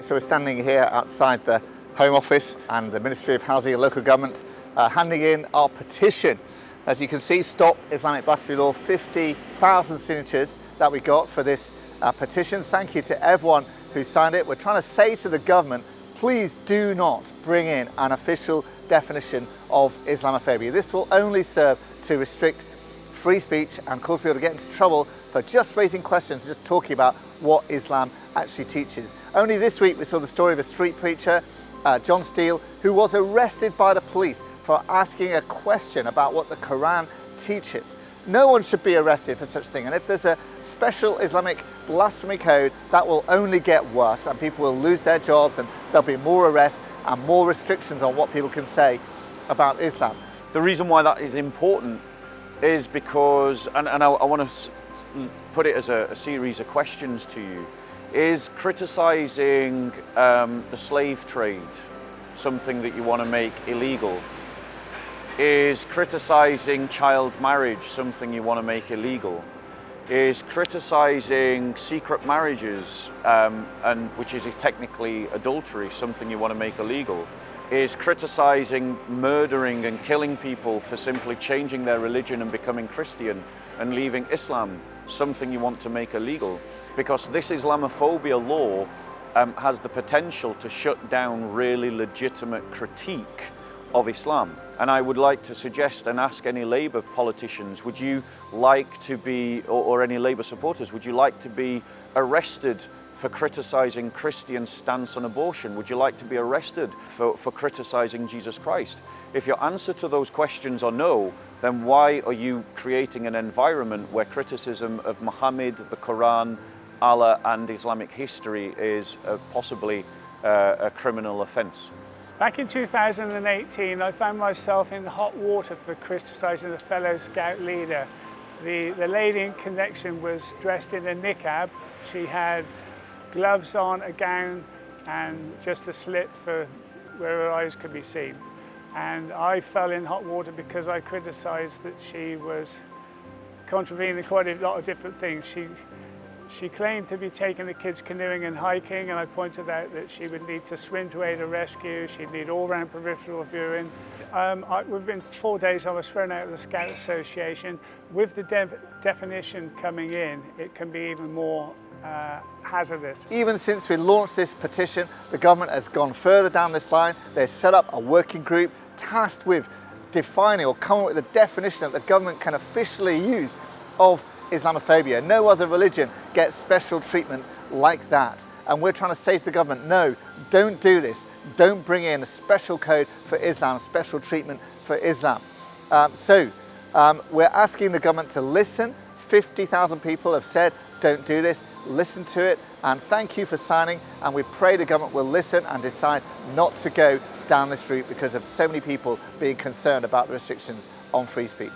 So we're standing here outside the Home Office and the Ministry of Housing and Local Government handing in our petition. As you can see, Stop Islamic Blasphemy Law, 50,000 signatures that we got for this petition. Thank you to everyone who signed it. We're trying to say to the government, please do not bring in an official definition of Islamophobia. This will only serve to restrict free speech and cause people to get into trouble for just raising questions, just talking about what Islam actually teaches. Only this week we saw the story of a street preacher, John Steele, who was arrested by the police for asking a question about what the Quran teaches. No one should be arrested for such a thing, and if there's a special Islamic blasphemy code, that will only get worse and people will lose their jobs and there'll be more arrests and more restrictions on what people can say about Islam. The reason why that is important is because, and I want to put it as a series of questions to you, is criticising the slave trade something that you want to make illegal? Is criticising child marriage something you want to make illegal? Is criticising secret marriages, which is technically adultery, something you want to make illegal? Is criticising murdering and killing people for simply changing their religion and becoming Christian and leaving Islam something you want to make illegal? Because this Islamophobia law has the potential to shut down really legitimate critique of Islam. And I would like to suggest and ask any Labour politicians, would you like to be, or any Labour supporters, would you like to be arrested for criticising Christian stance on abortion? Would you like to be arrested for criticising Jesus Christ? If your answer to those questions are no, then why are you creating an environment where criticism of Muhammad, the Quran, Allah and Islamic history is possibly a criminal offence? Back in 2018, I found myself in hot water for criticising a fellow Scout leader. The lady in connection was dressed in a niqab. She had gloves on, a gown, and just a slit for where her eyes could be seen. And I fell in hot water because I criticised that she was contravening quite a lot of different things. She claimed to be taking the kids canoeing and hiking, and I pointed out that she would need to swim to aid a rescue, she'd need all-round peripheral viewing. Within 4 days I was thrown out of the Scout Association. With the definition coming in, it can be even more hazardous. Even since we launched this petition, the government has gone further down this line. They've set up a working group tasked with defining or coming up with a definition that the government can officially use of Islamophobia. No other religion gets special treatment like that. And we're trying to say to the government, no, don't do this. Don't bring in a special code for Islam, special treatment for Islam. We're asking the government to listen. 50,000 people have said, don't do this. Listen to it. And thank you for signing. And we pray the government will listen and decide not to go down this route because of so many people being concerned about the restrictions on free speech.